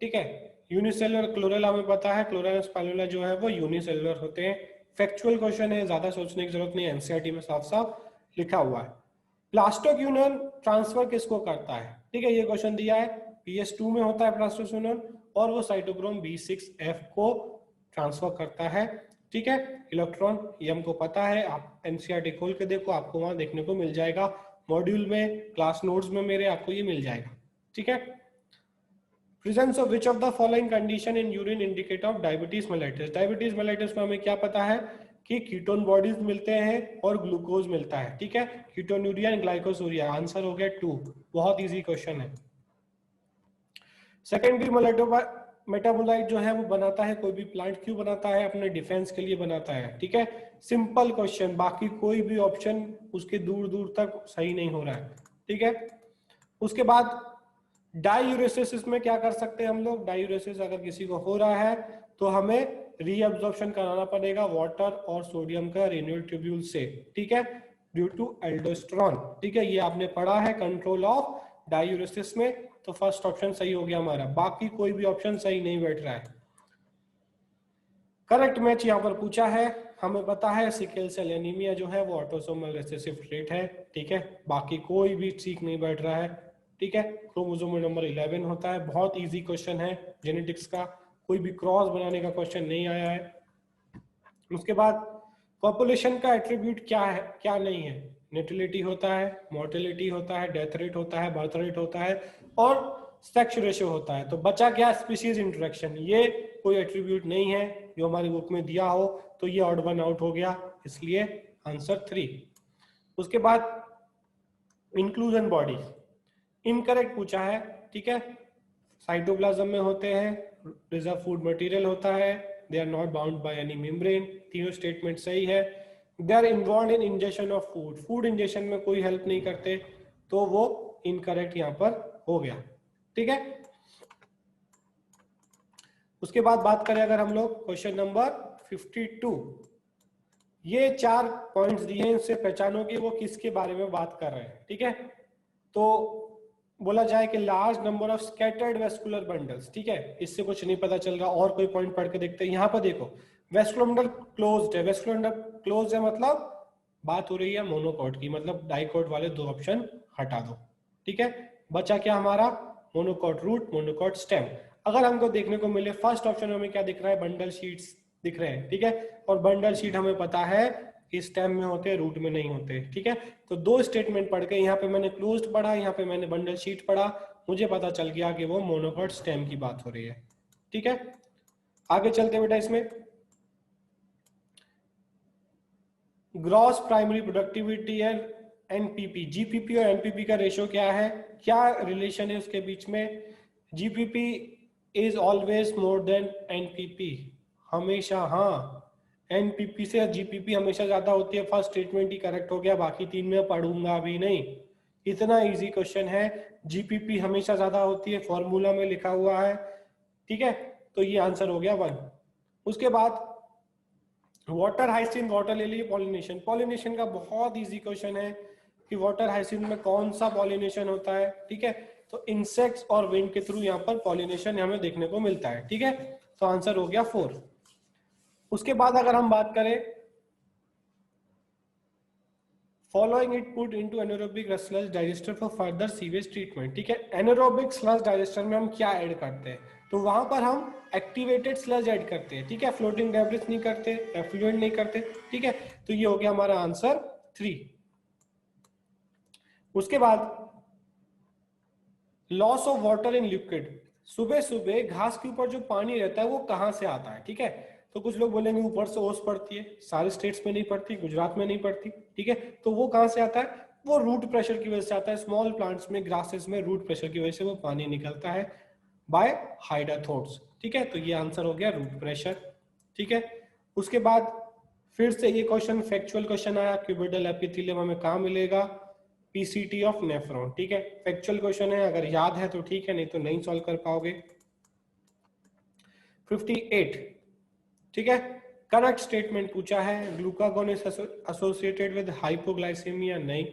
ठीक है। यूनिसेलुलर क्लोरेला हमें पता है, क्लोरेला स्पाइरुला जो है वो यूनिसेलुलर होते हैं। फैक्चुअल क्वेश्चन है, ज्यादा सोचने की जरूरत नहीं है, एनसीईआरटी में साफ साफ लिखा हुआ है। प्लास्टोक्यूनोन ट्रांसफर किसको करता है, ठीक है, ये क्वेश्चन दिया है, PS2 में होता है प्लास्टोक्यूनोन और वो साइटोक्रोम B6F को ट्रांसफर करता है, ठीक है। इलेक्ट्रॉन ये हमको पता है, आप एनसीईआरटी खोल के देखो, आपको वहां देखने को मिल जाएगा, मॉड्यूल में, क्लास नोट्स में मेरे आपको ये मिल जाएगा, ठीक है। Presence of which of the following condition in urine indicate of diabetes mellitus. Diabetes mellitus में हमें क्या पता है कि कीटोन बॉडीज मिलते हैं और ग्लूकोज मिलता है, ठीक है, कीटोन्यूरिया एंड ग्लाइकोसूरिया, आंसर हो गया 2, बहुत इजी क्वेश्चन है। सेकेंडरी मेटाबोलाइट जो है वो बनाता है कोई भी प्लांट, क्यों बनाता है, अपने डिफेंस के लिए बनाता है, ठीक है, सिंपल क्वेश्चन, बाकी कोई भी ऑप्शन उसके दूर दूर तक सही नहीं हो रहा है, ठीक है। उसके बाद डायूरेसिस में क्या कर सकते हैं हम लोग, डायूरेसिस अगर किसी को हो रहा है तो हमें रीअब्जॉर्प्शन कराना पड़ेगा वाटर और सोडियम का रेन्यूल ट्यूब्यूल से, ठीक है, ड्यू टू एल्डोस्टेरोन, ठीक है, ये आपने पढ़ा है कंट्रोल ऑफ डायूरेसिस में, तो फर्स्ट ऑप्शन सही हो गया हमारा, बाकी कोई भी ऑप्शन सही नहीं बैठ रहा है। करेक्ट मैच यहाँ पर पूछा है, हमें पता है सिकल सेल एनीमिया जो है वो ऑटोसोमल रिसेसिव ट्रेट है, ठीक है, बाकी कोई भी ठीक नहीं बैठ रहा है, ठीक है। क्रोमोसोम नंबर 11 होता है, बहुत इजी क्वेश्चन है जेनेटिक्स का, कोई भी क्रॉस बनाने का क्वेश्चन नहीं आया है। उसके बाद पॉपुलेशन का एट्रीब्यूट क्या है, क्या नहीं है, नेटिलिटी होता है, मोर्टेलिटी होता है, डेथ रेट होता है, बर्थ रेट होता है और सेक्स रेशियो होता है, तो बचा क्या, स्पीशीज इंटरेक्शन, ये कोई एट्रीब्यूट नहीं है जो हमारी बुक में दिया हो, तो ये ऑड वन आउट हो गया, इसलिए आंसर 3। उसके बाद इंक्लूजन बॉडी, इनकरेक्ट पूछा है, ठीक है, साइटोप्लाज्म में होते हैं, रिजर्व फूड मटेरियल होता है, they are not bound by any membrane, तीनों स्टेटमेंट सही है। They are involve in injection of food, food injection में कोई हेल्प नहीं करते, तो वो इनकरेक्ट यहां पर हो गया, ठीक है। उसके बाद बात करें अगर हम लोग क्वेश्चन नंबर 52, ये 4 पॉइंट्स दिए हैं, इनसे पहचानो कि वो किसके बारे में बात कर रहे हैं, ठीक है। तो बोला जाए कि large number of scattered vascular bundles, ठीक है, इससे कुछ नहीं पता चल रहा, और कोई पॉइंट पढ़ के देखते हैं। यहाँ पर देखो वेस्कुलर बंडल क्लोज्ड है, वेस्कुलर बंडल क्लोज है मतलब बात हो रही है मोनोकॉट की, मतलब डाइकॉट वाले 2 ऑप्शन हटा दो, ठीक है। बचा क्या हमारा, मोनोकॉट रूट, मोनोकॉट स्टेम। अगर हमको देखने को मिले फर्स्ट ऑप्शन में हमें क्या दिख रहा है, बंडल शीट्स दिख रहे हैं, ठीक है, और बंडल शीट हमें पता है कि स्टेम में होते हैं, रूट में नहीं होते, ठीक है। तो 2 स्टेटमेंट पढ़ के, यहाँ पे मैंने क्लोज्ड पढ़ा, यहाँ पे मैंने बंडल शीट पढ़ा, मुझे पता चल गया कि वो मोनोकॉट स्टेम की बात हो रही है, ठीक है। आगे चलते बेटा, इसमें ग्रॉस प्राइमरी प्रोडक्टिविटी है एनपीपी, जीपीपी और एनपीपी का रेशियो क्या है, क्या रिलेशन है उसके बीच में, GPP is always more than NPP, हमेशा, हाँ, एनपीपी से जीपीपी हमेशा ज्यादा होती है, फर्स्ट स्टेटमेंट ही करेक्ट हो गया, बाकी 3 में पढ़ूंगा भी नहीं, इतना इजी क्वेश्चन है, जीपीपी हमेशा ज्यादा होती है, फॉर्मूला में लिखा हुआ है, ठीक है, तो ये आंसर हो गया 1। उसके बाद water hyacinth, water lily pollination, pollination का बहुत इजी क्वेश्चन है कि वाटर हाइसिन में कौन सा पॉलिनेशन होता है, ठीक है, तो इंसेक्ट्स और विंड के थ्रू यहाँ पर पॉलिनेशन हमें देखने को मिलता है, ठीक है, तो आंसर हो गया 4। उसके बाद अगर हम बात करें following it put into anaerobic sludge digester for further sewage treatment, ठीक है, एनारोबिक स्लज डाइजेस्टर में हम क्या ऐड करते हैं, तो वहां पर हम एक्टिवेटेड स्लज ऐड करते हैं, ठीक है, फ्लोटिंग डेब्रिस नहीं करते, एफ्लुएंट नहीं करते, ठीक है, तो ये हो गया हमारा आंसर 3। उसके बाद loss of water in liquid, सुबह सुबह घास के ऊपर जो पानी रहता है वो कहां से आता है, ठीक है, तो कुछ लोग बोलेंगे ऊपर से ओस पड़ती है, सारे स्टेट्स में नहीं पड़ती, गुजरात में नहीं पड़ती, ठीक है, तो वो कहां से आता है, वो रूट प्रेशर की वजह से आता है, स्मॉल प्लांट्स में, ग्रासेस में रूट प्रेशर की वजह से वो पानी निकलता है, बाय हाइडाथोट्स। ठीक है, तो ये आंसर हो गया रूट प्रेशर। ठीक है, उसके बाद फिर से ये क्वेश्चन फैक्चुअल क्वेश्चन आया, क्यूबिडल एपिथेलियम हमें कहाँ मिलेगा, पीसीटी ऑफ नेफ्रॉन। ठीक है, फैक्चुअल क्वेश्चन है, अगर याद है तो ठीक है, नहीं तो नहीं सॉल्व कर पाओगे। 58, ठीक है, करेक्ट स्टेटमेंट पूछा है, glucagon is associated with hypoglycaemia, नहीं।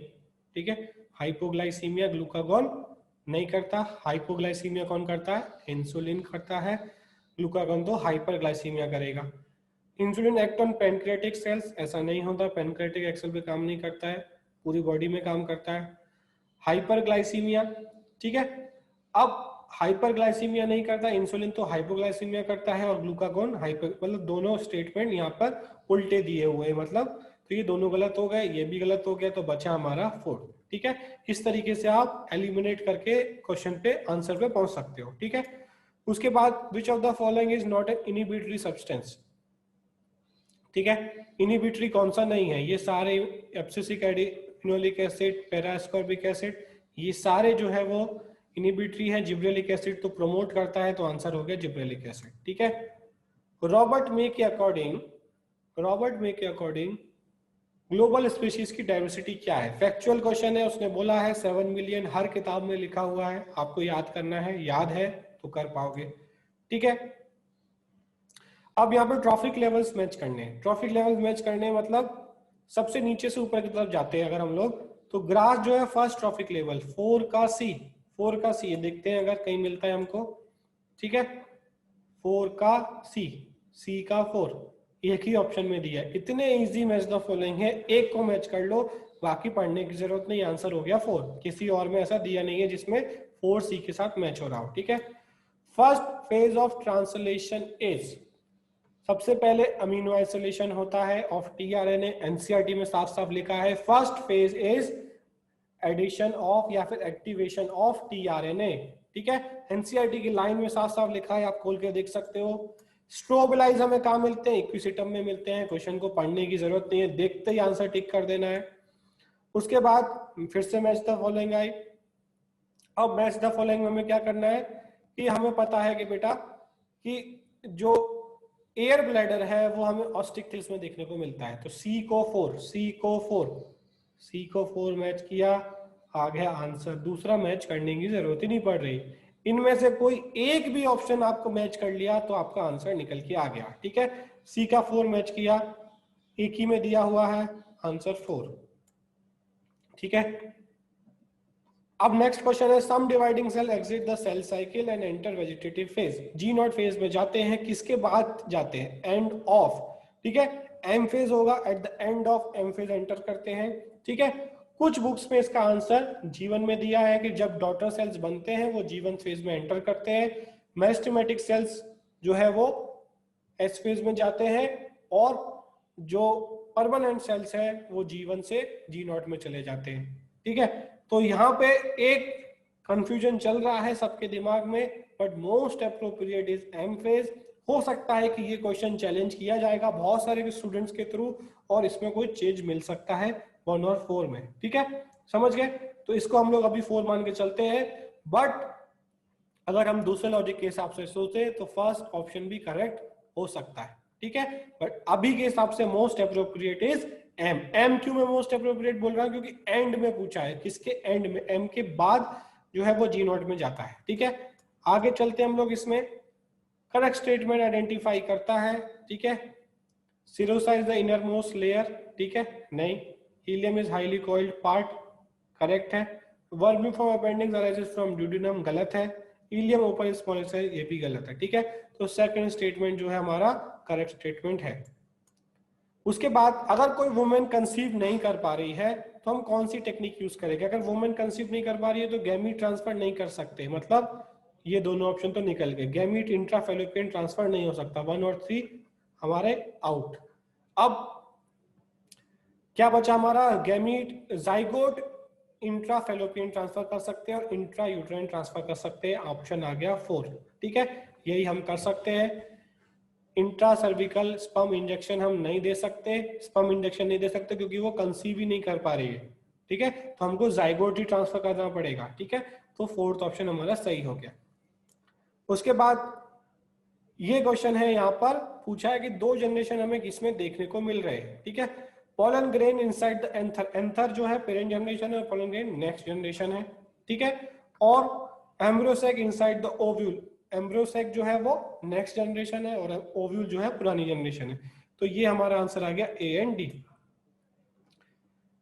ठीक है, हाइपोग्लाइसीमिया ग्लूकागोन नहीं करता, हाइपोग्लाइसीमिया कौन करता है, इंसुलिन करता है, ग्लूकागोन तो हाइपरग्लाइसीमिया करेगा। Insulin act on pancreatic cells, ऐसा नहीं होता, पैनक्रियाटिक एक्सेल पे काम नहीं करता है, पूरी बॉडी में काम करता है। हाइपरग्लाइसीमिया, ठीक है, अब हाइपरग्लाइसीमिया नहीं करता, इंसुलिन तो हाइपोग्लाइसीमिया करता है, और ग्लूकागोन हाइपर, मतलब दोनों स्टेटमेंट यहाँ पर उल्टे दिए हुए हैं, मतलब तो ये दोनों गलत हो गए, ये भी गलत हो गया, तो बचा हमारा 4। ठीक है, इस तरीके से आप एलिमिनेट करके क्वेश्चन पे आंसर पे पहुंच सकते हो। ठीक है, उसके बाद विच of the following is not an inhibitory substance. ठीक है, इनहिबिटरी कौन सा नहीं है, ये सारे एब्सिसिक एडिनोलिक एसिड, पैरास्कॉर्बिक एसिड, ये सारे जो है वो इनहिबिटरी है। जिब्रेलिक एसिड तो प्रमोट करता है, तो आंसर हो गया जिब्रेलिक एसिड। ठीक है, रॉबर्ट मे के अकॉर्डिंग ग्लोबल स्पीशीज की डाइवर्सिटी क्या है। फैक्चुअल क्वेश्चन है, उसने बोला है 7 मिलियन, हर किताब में लिखा हुआ है, आपको याद करना है, याद है तो कर पाओगे। ठीक है, अब यहाँ पर ट्रॉफिक लेवल्स मैच करने हैं। ट्रॉफिक लेवल्स मैच करने मतलब सबसे नीचे से ऊपर की तरफ जाते हैं अगर हम लोग, तो ग्रास जो है फर्स्ट ट्रॉफिक लेवल 4 का सी, 4 का सी देखते हैं अगर कहीं मिलता है हमको। ठीक है, 4 का सी, सी का 4, एक ही ऑप्शन में दिया है। इतने इजी मैच द फॉलोइंग है, एक को मैच कर लो, बाकी पढ़ने की जरूरत नहीं, आंसर हो गया 4। किसी और में ऐसा दिया नहीं है जिसमें 4 सी के साथ मैच हो रहा हो। ठीक है, first phase of translation is, सबसे पहले अमीनो आइसोलेशन होता है ऑफ टीआरएनए, एनसीईआरटी में साफ साफ लिखा है first phase is addition of या फिर एक्टिवेशन ऑफ टीआरएनए। ठीक है, एनसीईआरटी की लाइन में साफ साफ लिखा है, आप खोल के देख सकते हो। स्ट्रोबलाइज हमें कहाँ मिलते हैं, इक्विसिटम में मिलते हैं, क्वेश्चन को पढ़ने की जरूरत नहीं है, देखते ही आंसर टिक कर देना है। उसके बाद फिर से मैच द फॉलोइंग आई। अब मैच द फॉलोइंग में हमें क्या करना है कि हमें पता है कि बेटा कि जो एयर ब्लैडर है वो हमें ऑस्टिकल्स में देखने को मिलता है, तो सी को 4 मैच किया, आ गया आंसर। दूसरा मैच करने की जरूरत ही नहीं पड़ रही, इनमें से कोई एक भी ऑप्शन आपको मैच कर लिया तो आपका आंसर निकल के आ गया। ठीक है, सी का 4 मैच किया, एक ही में दिया हुआ है, आंसर 4। ठीक है, अब नेक्स्ट क्वेश्चन है, some dividing cell exit the cell cycle and enter vegetative phase. G naught phase में जाते हैं, किसके बाद जाते हैं, एंड ऑफ। ठीक है, एम फेज होगा, at the end of M phase enter करते हैं। ठीक है, कुछ बुक्स में इसका आंसर जीवन में दिया है कि जब डॉटर सेल्स बनते हैं वो जीवन फेज में एंटर करते हैं, मेरिस्टेमेटिक सेल्स जो है वो एस फेज में जाते हैं, और जो परमानेंट सेल्स है वो जीवन से जी नॉट में चले जाते हैं। ठीक है, तो यहाँ पे एक कंफ्यूजन चल रहा है सबके दिमाग में, but most appropriate is M phase. हो सकता है कि ये क्वेश्चन चैलेंज किया जाएगा बहुत सारे स्टूडेंट्स के थ्रू, और इसमें कोई चेंज मिल सकता है 1 और 4 में। ठीक है, समझ गए, तो इसको हम लोग अभी 4 मान के चलते हैं, बट अगर हम दूसरे लॉजिक के हिसाब से सोचे तो फर्स्ट ऑप्शन भी करेक्ट हो सकता है। ठीक है, बट अभी के हिसाब से most appropriate is M. M क्यों मैं मोस्ट अप्रोप्रिएट बोल रहा हूं, क्योंकि एंड में पूछा है, किसके एंड में, एम के बाद जो है वो जी नॉट में जाता है। ठीक है, आगे चलते हम लोग, इसमें करेक्ट स्टेटमेंट आइडेंटिफाई करता है। ठीक है, serosa is the inner most layer. ठीक है, नहीं, helium is highly coiled part, correct है। वर्मिफॉर्म अपेंडिक्स अराइजेस फ्रॉम ड्यूडेनम, गलत है। हीलियम ओपन स्मॉल है, ये भी गलत है। ठीक है, तो सेकंड स्टेटमेंट जो है हमारा करेक्ट स्टेटमेंट है। उसके बाद अगर कोई वुमेन कंसीव नहीं कर पा रही है तो हम कौन सी टेक्निक यूज करेंगे। अगर वुमेन कंसीव नहीं कर पा रही है तो गैमीट ट्रांसफर नहीं कर सकते, मतलब ये दोनों ऑप्शन तो निकल गए, गैमीट इंट्राफेलोपियन ट्रांसफर नहीं हो सकता, 1 और 3 हमारे आउट। अब क्या बचा हमारा, गैमीट जाइगोट इंट्राफेलोपियन ट्रांसफर कर सकते हैं और इंट्रा यूट्राइन ट्रांसफर कर सकते हैं, ऑप्शन आ गया 4। ठीक है, यही हम कर सकते हैं। इंट्रा सर्विकल स्पर्म इंजेक्शन हम नहीं दे सकते, स्पर्म इंजेक्शन नहीं दे सकते क्योंकि वो कंसीव ही नहीं कर पा रही है। ठीक है, तो हमको जाइगोट ही ट्रांसफर करना पड़ेगा। ठीक है, तो 4th ऑप्शन हमारा सही हो गया। उसके बाद ये क्वेश्चन है यहाँ पर पूछा है कि 2 जनरेशन हमें किसमें देखने को मिल रहे हैं, ठीक है। Pollen grain inside the anther, anther जो है पेरेंट जनरेशन है, पोलन ग्रेन नेक्स्ट जनरेशन है, ठीक है। और embryo sac inside the ovule, embryo sac जो है वो नेक्स्ट जनरेशन है और ओव्यूल जो है पुरानी जनरेशन है। तो ये हमारा आंसर आ गया ए एंड डी।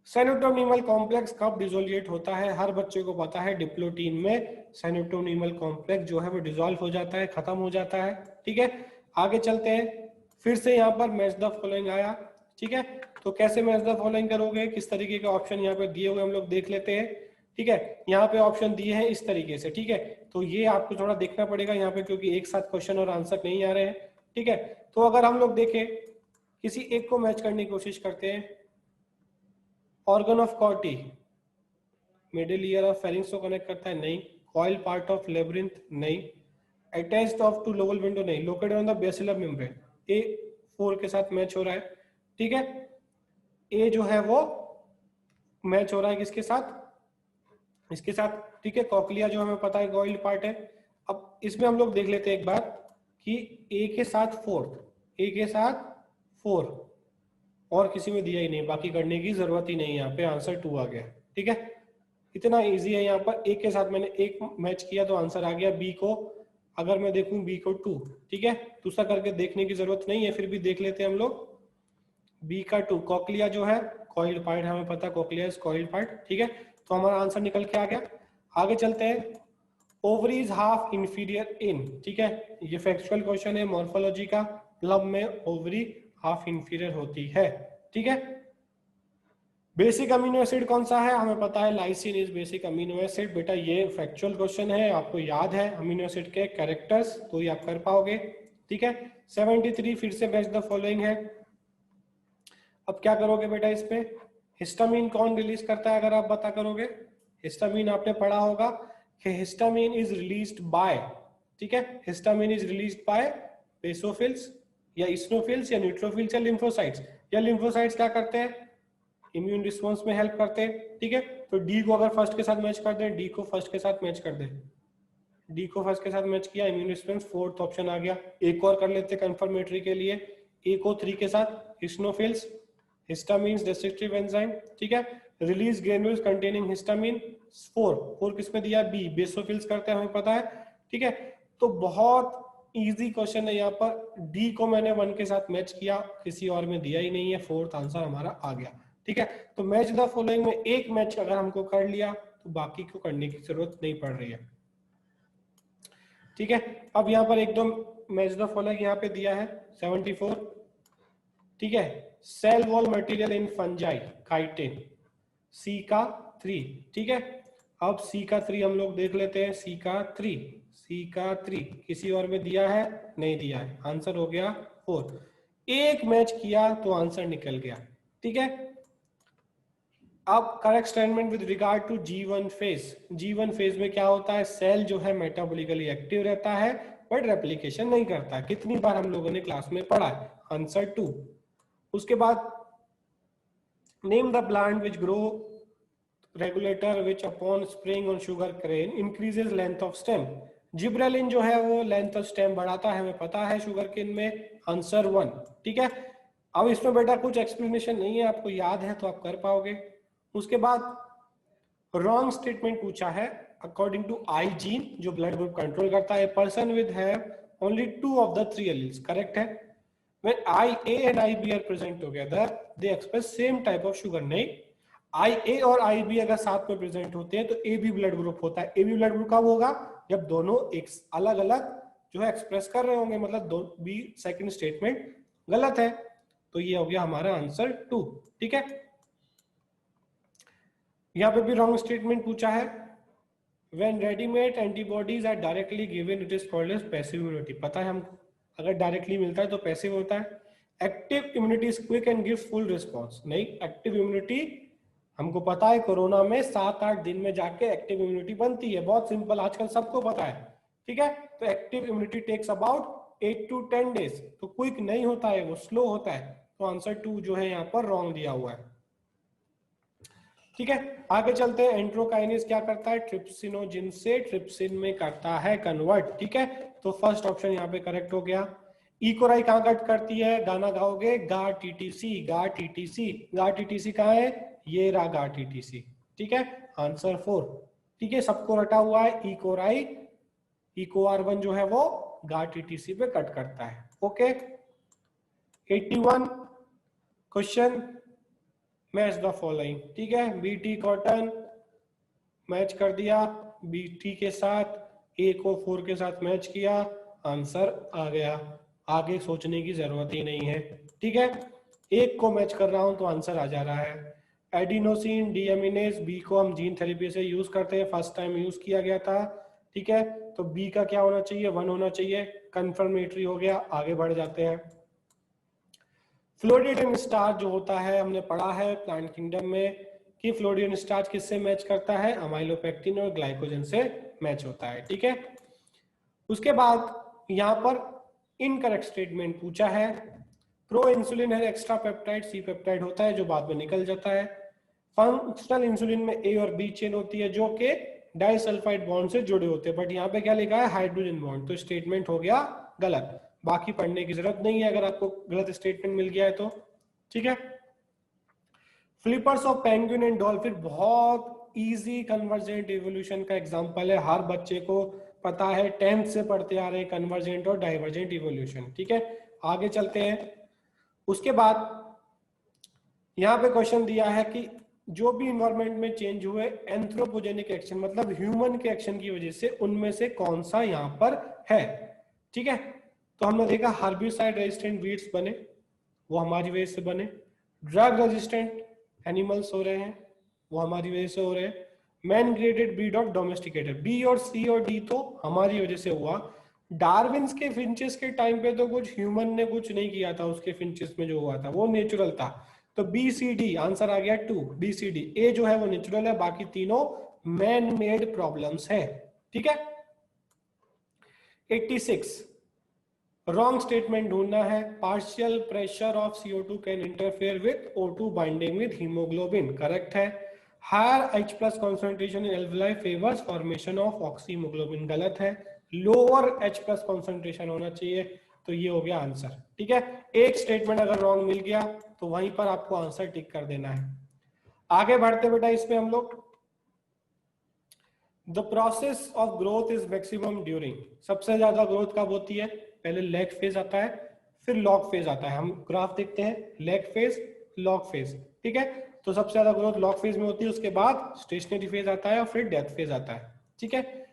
सेरोटोनिमल कॉम्प्लेक्स कब डिसोलिएट होता है? हर बच्चे को पता है डिप्लोटीन में सेरोटोनिमल कॉम्प्लेक्स जो है वो डिसॉल्व हो जाता है, खत्म हो जाता है, ठीक है। आगे चलते हैं, फिर से यहाँ पर मैच द फॉलोइंग आया, ठीक है। तो कैसे मैच द फॉलोइंग करोगे, किस तरीके के ऑप्शन यहाँ पे दिए हुए हम लोग देख लेते हैं, ठीक है। यहाँ पे ऑप्शन दिए हैं इस तरीके से, ठीक है। तो ये आपको थोड़ा देखना पड़ेगा यहाँ पे, क्योंकि एक साथ क्वेश्चन और आंसर नहीं आ रहे हैं, ठीक है। तो अगर हम लोग देखें, किसी एक को मैच करने की कोशिश करते हैं, organ of Corti middle ear of pharynx को कनेक्ट करता है, नहीं। कॉइल पार्ट ऑफ लेब्रिंथ, नहीं। अटैच्ड ऑफ टू लोबल विंडो, नहीं। Located on the basilar membrane, A 4 के साथ मैच हो रहा है, ठीक है। ए जो है वो मैच हो रहा है किसके साथ, इसके साथ, ठीक है। कॉकलिया जो हमें पता है कॉइल्ड पार्ट है। अब इसमें हम लोग देख लेते हैं एक बार कि ए के साथ 4, ए के साथ 4 और किसी में दिया ही नहीं, बाकी करने की जरूरत ही नहीं, यहाँ पे आंसर 2 आ गया, ठीक है। इतना इजी है, यहाँ पर एक के साथ मैंने एक मैच किया तो आंसर आ गया बी को। अगर मैं देखूं बी को 2, ठीक है, दूसरा करके देखने की जरूरत नहीं है, फिर भी देख लेते हैं हम लोग। बी का 2, कॉकलिया जो है कॉइल्ड पार्ट, हमें पता कॉकलिया इज कॉइल्ड पार्ट, ठीक है। तो हमारा आंसर निकल के आ गया। आगे चलते हैं, ओवरीज हाफ इंफीरियर इन, ठीक है। ये फैक्चुअल क्वेश्चन है मॉर्फोलॉजी का, प्लम में ओवरी हाफ इंफीरियर होती है, ठीक है। बेसिक अमीनो एसिड कौन सा है, हमें पता है lysine is basic amino acid. बेटा ये फैक्चुअल क्वेश्चन है, आपको याद है अमीनो एसिड के कैरेक्टर्स, तो ये आप कर पाओगे, ठीक है। 73 फिर से मैच द फॉलोइंग है। अब क्या करोगे बेटा, इस पे हिस्टामिन कौन रिलीज करता है, अगर आप बता करोगे। हिस्टामिन आपने पढ़ा होगा कि हिस्टामिन इज रिलीज्ड बाय, ठीक है, histamine is released by basophils या इस्नोफिल्स या न्यूट्रोफिल्स या लिम्फोसाइट्स। या लिम्फोसाइट्स क्या करते हैं, इम्यून रिस्पॉन्स में हेल्प करते हैं, ठीक है। तो डी को अगर फर्स्ट के साथ मैच कर दें, डी को फर्स्ट के साथ मैच कर दें, डी को फर्स्ट के साथ मैच किया, इम्यून रिस्पॉन्स, फोर्थ ऑप्शन आ गया। एक और कर लेते कंफर्मेटरी के लिए, ए को 3 के साथ इस्नोफिल्स, हिस्टामिन डिस्ट्रक्टिव एंजाइम, ठीक है। रिलीज ग्रेन्यूल्स कंटेनिंग हिस्टामिन, 4 किसमें दिया, बी, बेसोफिल्स करते हैं, हमें पता है, ठीक है। तो बहुत इजी क्वेश्चन है, यहाँ पर डी को मैंने 1 के साथ मैच किया, किसी और में दिया ही नहीं है, फोर्थ आंसर हमारा आ गया, ठीक है। तो मैच द फॉलोइंग में एक मैच अगर हमको कर लिया तो बाकी को करने की जरूरत नहीं पड़ रही है, ठीक है। अब यहाँ पर एकदम मैच द फॉलोइंग यहाँ पे दिया है 74, ठीक है। Cell wall material in fungi, chitin, C का 3, ठीक है। अब सी का 3 हम लोग देख लेते हैं, सी का 3 किसी और में दिया है, नहीं दिया है, आंसर हो गया 4। एक मैच किया तो आंसर निकल गया, ठीक है। अब correct statement with regard to G1 phase, G1 phase में क्या होता है, सेल जो है मेटाबॉलिकली एक्टिव रहता है बट रेप्लिकेशन नहीं करता। कितनी बार हम लोगों ने क्लास में पढ़ा है, आंसर 2। उसके बाद name the plant which grow regulator which upon spring on sugar cane increases length of stem. Gibberellin जो है वो लेंथ ऑफ स्टेम बढ़ाता है, हमें पता है शुगर केन में, आंसर 1, ठीक है। अब इसमें बेटा कुछ एक्सप्लेनेशन नहीं है, आपको याद है तो आप कर पाओगे। उसके बाद रॉन्ग स्टेटमेंट पूछा है, अकॉर्डिंग टू आई जीन जो ब्लड ग्रुप कंट्रोल करता है, person with have only 2 of the 3 alleles, correct है। When IA and IB are present together, they express same type of sugar, नहीं। IA और IB अगर साथ में प्रेजेंट होते हैं तो AB ब्लड ग्रुप होता है। AB ब्लड ग्रुप कब होगा, जब दोनों एक अलग अलग जो है एक्सप्रेस कर रहे होंगे, मतलब दो बी सेकंड स्टेटमेंट गलत है, तो ये हो गया हमारा आंसर 2, ठीक है। यहाँ पे भी रॉन्ग स्टेटमेंट पूछा है, when ready-made antibodies are directly given it is called as passive immunity, पता है हमको, अगर डायरेक्टली मिलता है तो पैसिव होता है। Active immunity is quick and gives full response, नहीं। एक्टिव इम्यूनिटी हमको पता है कोरोना में 7-8 दिन में जाके एक्टिव इम्यूनिटी बनती है, बहुत सिंपल, आजकल सबको पता है, ठीक है। तो active immunity takes about 8 to 10 days, तो क्विक नहीं होता है, वो स्लो होता है। तो आंसर 2 जो है यहाँ पर रॉन्ग दिया हुआ है। ठीक है, आगे चलते हैं। एंट्रोकाइनेज क्या करता है, ट्रिप्सिनोजिन से ट्रिप्सिन में करता है कन्वर्ट। ठीक है, तो फर्स्ट ऑप्शन यहाँ पे करेक्ट हो गया। इकोराई कहाँ कट करती है, गाना गाओगे, गा टीटीसी, गा टीटीसी, गा टीटीसी कहाँ है, ये रहा गा टीटीसी। ठीक है, आंसर 4। ठीक है, सबको रटा हुआ है। इकोराई इको R1 जो है वो गा टीटीसी पे कट करता है। Okay, 81 question, match the following. ठीक है, बीटी कॉटन मैच कर दिया बीटी के साथ, ए को 4 के साथ मैच किया, आंसर आ गया। आगे सोचने की जरूरत ही नहीं है। ठीक है, एक को मैच कर रहा हूं तो आंसर आ जा रहा है। एडिनोसिन डीएमिनेज, बी को हम जीन थेरेपी से यूज करते हैं, फर्स्ट टाइम यूज किया गया था। ठीक है, तो बी का क्या होना चाहिए, 1 होना चाहिए, कंफर्मेटरी हो गया। आगे बढ़ जाते हैं। फ्लोरिडियन स्टार्च जो होता है, हमने पढ़ा है प्लांट किंगडम में कि फ्लोरिडियन स्टार्च किससे मैच करता है, अमाइलोपेक्टिन और ग्लाइकोजन से मैच होता है। ठीक है, उसके बाद यहां पर इनकरेक्ट स्टेटमेंट पूछा है। प्रो इंसुलिन है एक्स्ट्रा पेप्टाइड, सी पेप्टाइड होता है जो बाद में निकल जाता है। फंक्शनल इंसुलिन में ए और बी चेन होती है जो कि डाइसल्फाइड बॉन्ड से जुड़े होते हैं, बट यहाँ पे क्या लिखा है, हाइड्रोजन बॉन्ड, तो स्टेटमेंट हो गया गलत। बाकी पढ़ने की जरूरत नहीं है अगर आपको गलत स्टेटमेंट मिल गया है तो। ठीक है, flippers of penguin and dolphin बहुत इजी कन्वर्जेंट इवोल्यूशन का एग्जांपल है, हर बच्चे को पता है, 10th से पढ़ते आ रहे हैं कन्वर्जेंट और डाइवर्जेंट इवोल्यूशन। ठीक है, आगे चलते हैं। उसके बाद यहाँ पे क्वेश्चन दिया है कि जो भी इन्वायरमेंट में चेंज हुए एंथ्रोपोजेनिक एक्शन, मतलब ह्यूमन के एक्शन की वजह से, उनमें से कौन सा यहाँ पर है। ठीक है, तो हमने देखा हर्बिसाइड रेजिस्टेंट वीड्स बने, वो हमारी वजह से बने। ड्रग रेजिस्टेंट एनिमल्स हो रहे हैं, वो हमारी वजह से हो रहे हैं। Man graded breed of domesticated, B और सी और डी तो हमारी वजह से हुआ। डार्विन्स के फिंचेस के टाइम पे तो कुछ ह्यूमन ने कुछ नहीं किया था, उसके फिंचेस में जो हुआ था वो नेचुरल था। तो बी सी डी आंसर आ गया 2, बी सी डी। ए जो है वो नेचुरल है, बाकी तीनों मैन मेड प्रॉब्लम्स है। ठीक है, 86 रॉन्ग स्टेटमेंट ढूंढना है। Partial pressure of CO2 can interfere with O2 binding with haemoglobin, correct है। Higher H+ concentration in alveoli favours formation of oxyhaemoglobin, गलत है। लोअर H+ कॉन्सेंट्रेशन होना चाहिए, तो ये हो गया आंसर। ठीक है, एक स्टेटमेंट अगर रॉन्ग मिल गया तो वहीं पर आपको आंसर टिक कर देना है। आगे बढ़ते बेटा इसमें हम लोग, the process of growth is maximum during, सबसे ज्यादा ग्रोथ कब होती है, पहले लैग फेज आता है फिर लॉग फेज आता है। हम ग्राफ देखते हैं, लैग फेज लॉग फेज। ठीक है, तो सबसे ज्यादा ग्रोथ लॉग फेज में होती है, उसके बाद स्टेशनरी फेज आता है और फिर डेथ फेज आता है। ठीक है,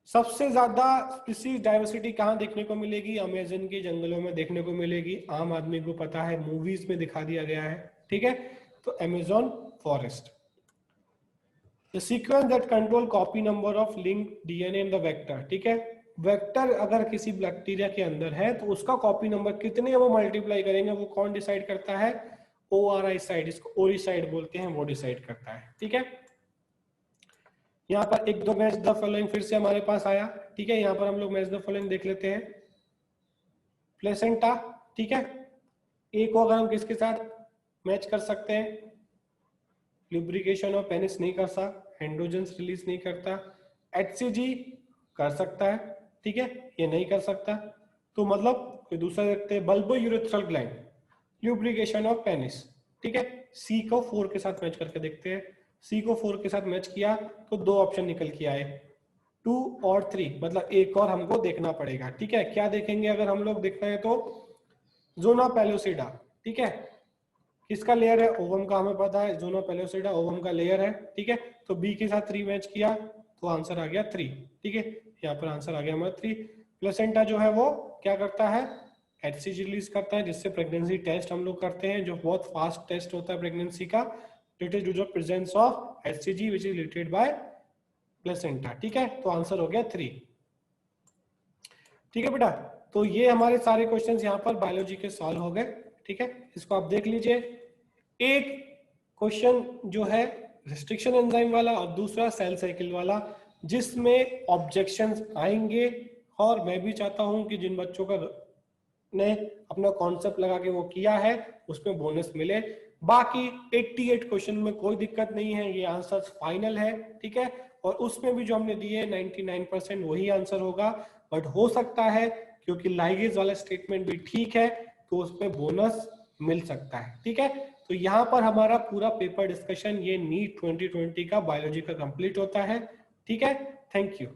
सबसे ज्यादा स्पीसीज डाइवर्सिटी कहाँ देखने को मिलेगी, अमेज़न के जंगलों में देखने को मिलेगी, आम आदमी को पता है, मूवीज में दिखा दिया गया है। ठीक है, तो Amazon forest. The sequence that control copy number of linked DNA in the vector, ठीक है, वेक्टर अगर किसी बैक्टीरिया के अंदर है तो उसका कॉपी नंबर कितने वो मल्टीप्लाई करेंगे, वो कौन डिसाइड करता है, ORI साइड, इसको ओरिसाइड बोलते हैं, वो डिसाइड करता है। ठीक है, यहाँ पर एक दो मैच द फॉलोइंग फिर से हमारे पास आया। ठीक है, यहाँ पर हम लोग मैच द फॉलोइंग देख लेते हैं। प्लेसेंटा, ठीक है, ए को अगर हम किसके साथ मैच कर सकते हैं, लुब्रिकेशन ऑफ पेनिस नहीं कर सकता, एंड्रोजन्स रिलीज नहीं करता, HCG कर सकता है, ठीक है, ये नहीं कर सकता, तो मतलब कोई दूसरा देखते हैं, bulbo urethral gland, lubrication of penis. ठीक है, सी को 4 के साथ मैच करके देखते हैं। सी को 4 के साथ मैच किया तो दो ऑप्शन निकल के आए, 2 और 3, मतलब एक और हमको देखना पड़ेगा। ठीक है, क्या देखेंगे अगर हम लोग देखना है तो जोना पेलोसिडा। ठीक है, किसका लेयर है, ओवम का, हमें पता है जोना पेलोसिडा ओवम का लेयर है। ठीक है, तो बी के साथ 3 मैच किया तो आंसर आ गया 3। ठीक है, यहाँ पर आंसर आ गया हमारा 3। प्लेसेंटा जो है वो क्या करता है, HCG रिलीज करता है, जिससे प्रेगनेंसी टेस्ट हम लोग करते हैं, जो बहुत फास्ट टेस्ट होता है प्रेगनेंसी का, it is due to presence of HCG which is related by placenta. ठीक है, तो आंसर हो गया 3। ठीक है बेटा, तो ये हमारे सारे क्वेश्चंस यहाँ पर बायोलॉजी के सॉल्व हो गए। ठीक है, इसको आप देख लीजिए। एक क्वेश्चन जो है रिस्ट्रिक्शन एंजाइम वाला और दूसरा सेल साइकिल वाला, जिसमें ऑब्जेक्शंस आएंगे, और मैं भी चाहता हूं कि जिन बच्चों का ने अपना कॉन्सेप्ट लगा के वो किया है उसमें बोनस मिले। बाकी 88 क्वेश्चन में कोई दिक्कत नहीं है, ये आंसर फाइनल है, ठीक है। और उसमें भी जो हमने दिए 99% वही आंसर होगा, बट हो सकता है क्योंकि लाइगेज वाला स्टेटमेंट भी ठीक है तो उसमें बोनस मिल सकता है, ठीक है। तो यहाँ पर हमारा पूरा पेपर डिस्कशन ये नीट 2020 का बायोलॉजी का कंप्लीट होता है, ठीक है। Thank you.